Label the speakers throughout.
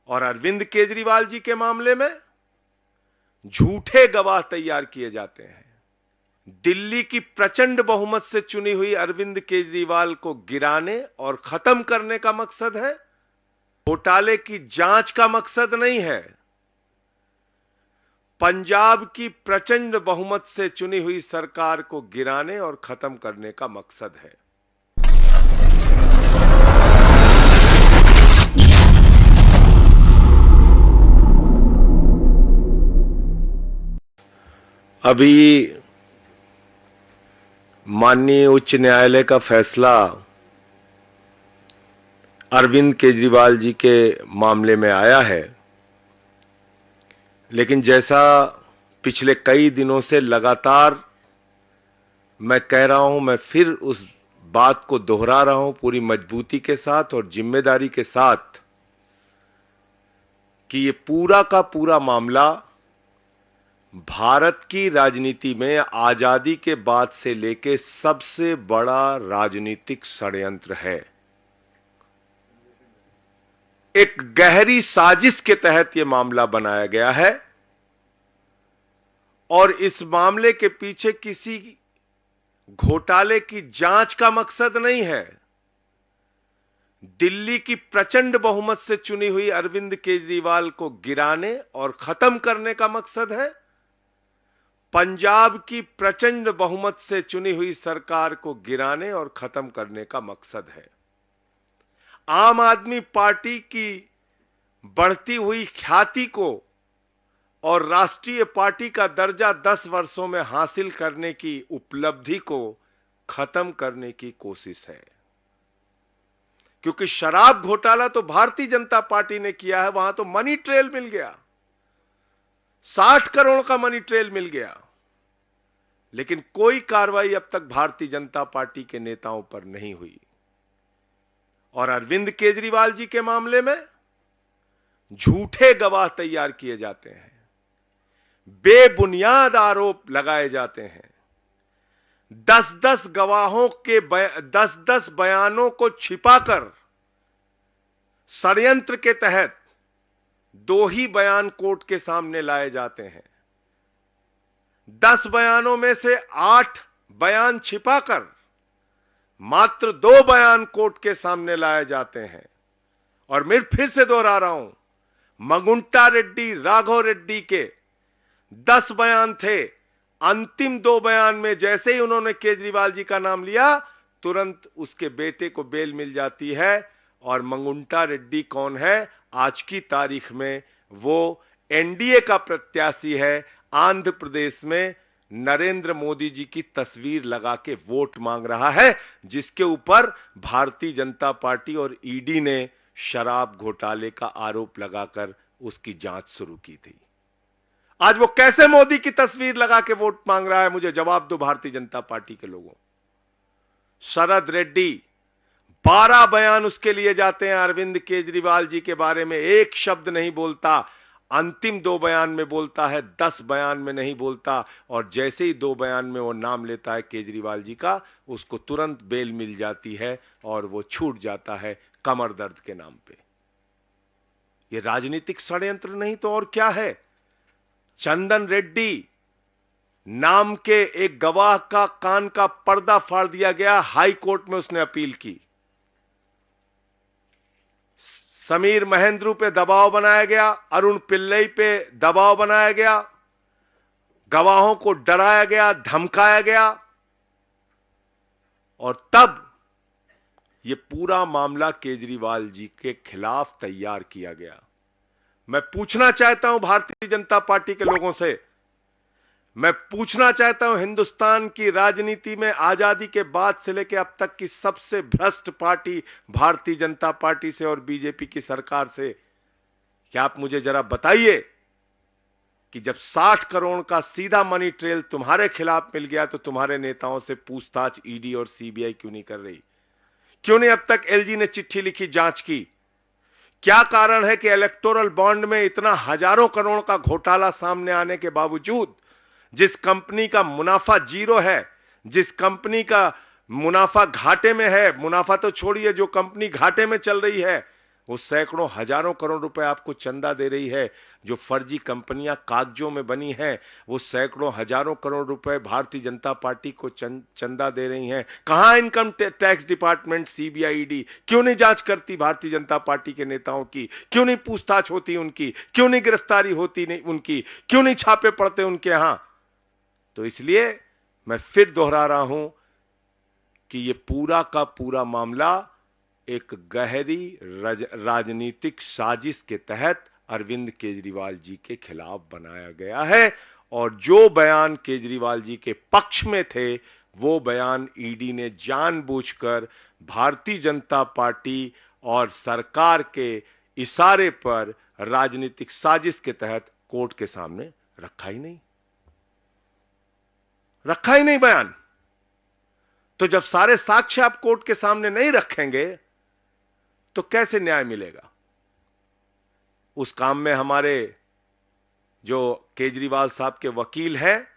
Speaker 1: और अरविंद केजरीवाल जी के मामले में झूठे गवाह तैयार किए जाते हैं। दिल्ली की प्रचंड बहुमत से चुनी हुई अरविंद केजरीवाल को गिराने और खत्म करने का मकसद है, घोटाले की जांच का मकसद नहीं है। पंजाब की प्रचंड बहुमत से चुनी हुई सरकार को गिराने और खत्म करने का मकसद है। अभी माननीय उच्च न्यायालय का फैसला अरविंद केजरीवाल जी के मामले में आया है, लेकिन जैसा पिछले कई दिनों से लगातार मैं कह रहा हूं, मैं फिर उस बात को दोहरा रहा हूं पूरी मजबूती के साथ और जिम्मेदारी के साथ कि ये पूरा का पूरा मामला भारत की राजनीति में आजादी के बाद से लेकर सबसे बड़ा राजनीतिक षड्यंत्र है। एक गहरी साजिश के तहत यह मामला बनाया गया है और इस मामले के पीछे किसी घोटाले की जांच का मकसद नहीं है। दिल्ली की प्रचंड बहुमत से चुनी हुई अरविंद केजरीवाल को गिराने और खत्म करने का मकसद है। पंजाब की प्रचंड बहुमत से चुनी हुई सरकार को गिराने और खत्म करने का मकसद है। आम आदमी पार्टी की बढ़ती हुई ख्याति को और राष्ट्रीय पार्टी का दर्जा 10 वर्षों में हासिल करने की उपलब्धि को खत्म करने की कोशिश है। क्योंकि शराब घोटाला तो भारतीय जनता पार्टी ने किया है, वहां तो मनी ट्रेल मिल गया, 60 करोड़ का मनी ट्रेल मिल गया, लेकिन कोई कार्रवाई अब तक भारतीय जनता पार्टी के नेताओं पर नहीं हुई। और अरविंद केजरीवाल जी के मामले में झूठे गवाह तैयार किए जाते हैं, बेबुनियाद आरोप लगाए जाते हैं। 10-10 गवाहों के 10-10 बयानों को छिपाकर षड्यंत्र के तहत 2 ही बयान कोर्ट के सामने लाए जाते हैं। 10 बयानों में से 8 बयान छिपाकर मात्र 2 बयान कोर्ट के सामने लाए जाते हैं। और मैं फिर से दोहरा रहा हूं, मगुंटा रेड्डी, राघव रेड्डी के 10 बयान थे। अंतिम 2 बयान में जैसे ही उन्होंने केजरीवाल जी का नाम लिया, तुरंत उसके बेटे को बेल मिल जाती है। और मंगुंटा रेड्डी कौन है? आज की तारीख में वो एनडीए का प्रत्याशी है। आंध्र प्रदेश में नरेंद्र मोदी जी की तस्वीर लगा के वोट मांग रहा है, जिसके ऊपर भारतीय जनता पार्टी और ईडी ने शराब घोटाले का आरोप लगाकर उसकी जांच शुरू की थी। आज वो कैसे मोदी की तस्वीर लगा के वोट मांग रहा है? मुझे जवाब दो भारतीय जनता पार्टी के लोगों। शरद रेड्डी, 12 बयान उसके लिए जाते हैं अरविंद केजरीवाल जी के बारे में, एक शब्द नहीं बोलता। अंतिम 2 बयान में बोलता है, 10 बयान में नहीं बोलता। और जैसे ही 2 बयान में वो नाम लेता है केजरीवाल जी का, उसको तुरंत बेल मिल जाती है और वो छूट जाता है कमर दर्द के नाम पे। ये राजनीतिक षड्यंत्र नहीं तो और क्या है? चंदन रेड्डी नाम के एक गवाह का कान का पर्दा फाड़ दिया गया, हाई कोर्ट में उसने अपील की। समीर महेंद्रू पे दबाव बनाया गया, अरुण पिल्लई पे दबाव बनाया गया, गवाहों को डराया गया, धमकाया गया और तब यह पूरा मामला केजरीवाल जी के खिलाफ तैयार किया गया। मैं पूछना चाहता हूं भारतीय जनता पार्टी के लोगों से, मैं पूछना चाहता हूं हिंदुस्तान की राजनीति में आजादी के बाद से लेकर अब तक की सबसे भ्रष्ट पार्टी भारतीय जनता पार्टी से और बीजेपी की सरकार से, क्या आप मुझे जरा बताइए कि जब 60 करोड़ का सीधा मनी ट्रेल तुम्हारे खिलाफ मिल गया तो तुम्हारे नेताओं से पूछताछ ईडी और सीबीआई क्यों नहीं कर रही? क्यों नहीं अब तक एलजी ने चिट्ठी लिखी, जांच की? क्या कारण है कि इलेक्टोरल बॉन्ड में इतना हजारों करोड़ का घोटाला सामने आने के बावजूद, जिस कंपनी का मुनाफा 0 है, जिस कंपनी का मुनाफा घाटे में है, मुनाफा तो छोड़िए, जो कंपनी घाटे में चल रही है वो सैकड़ों हजारों करोड़ रुपए आपको चंदा दे रही है। जो फर्जी कंपनियां कागजों में बनी हैं, वो सैकड़ों हजारों करोड़ रुपए भारतीय जनता पार्टी को चंदा दे रही हैं। कहां income tax department, CBI, ED क्यों नहीं जांच करती भारतीय जनता पार्टी के नेताओं की? क्यों नहीं पूछताछ होती उनकी? क्यों नहीं गिरफ्तारी होती नहीं उनकी? क्यों नहीं छापे पड़ते उनके यहां? तो इसलिए मैं फिर दोहरा रहा हूं कि ये पूरा का पूरा मामला एक गहरी राजनीतिक साजिश के तहत अरविंद केजरीवाल जी के खिलाफ बनाया गया है। और जो बयान केजरीवाल जी के पक्ष में थे, वो बयान ईडी ने जानबूझकर भारतीय जनता पार्टी और सरकार के इशारे पर राजनीतिक साजिश के तहत कोर्ट के सामने रखा ही नहीं बयान। तो जब सारे साक्ष्य आप कोर्ट के सामने नहीं रखेंगे तो कैसे न्याय मिलेगा? उस काम में हमारे जो केजरीवाल साहब के वकील हैं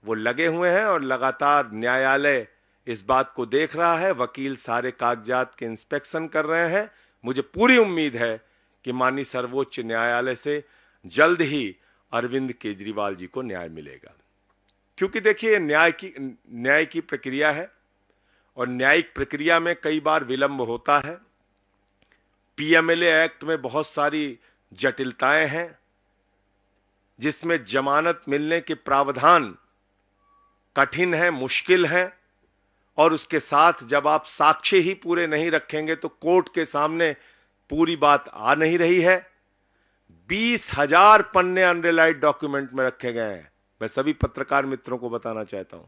Speaker 1: वो लगे हुए हैं और लगातार न्यायालय इस बात को देख रहा है। वकील सारे कागजात के इंस्पेक्शन कर रहे हैं। मुझे पूरी उम्मीद है कि माननीय सर्वोच्च न्यायालय से जल्द ही अरविंद केजरीवाल जी को न्याय मिलेगा। क्योंकि देखिए, न्याय की प्रक्रिया है और न्यायिक प्रक्रिया में कई बार विलंब होता है। पीएमएलए एक्ट में बहुत सारी जटिलताएं हैं, जिसमें जमानत मिलने के प्रावधान कठिन है, मुश्किल है। और उसके साथ जब आप साक्ष्य ही पूरे नहीं रखेंगे तो कोर्ट के सामने पूरी बात आ नहीं रही है। 20,000 पन्ने अनरिलाइड डॉक्यूमेंट में रखे गए हैं। मैं सभी पत्रकार मित्रों को बताना चाहता हूं,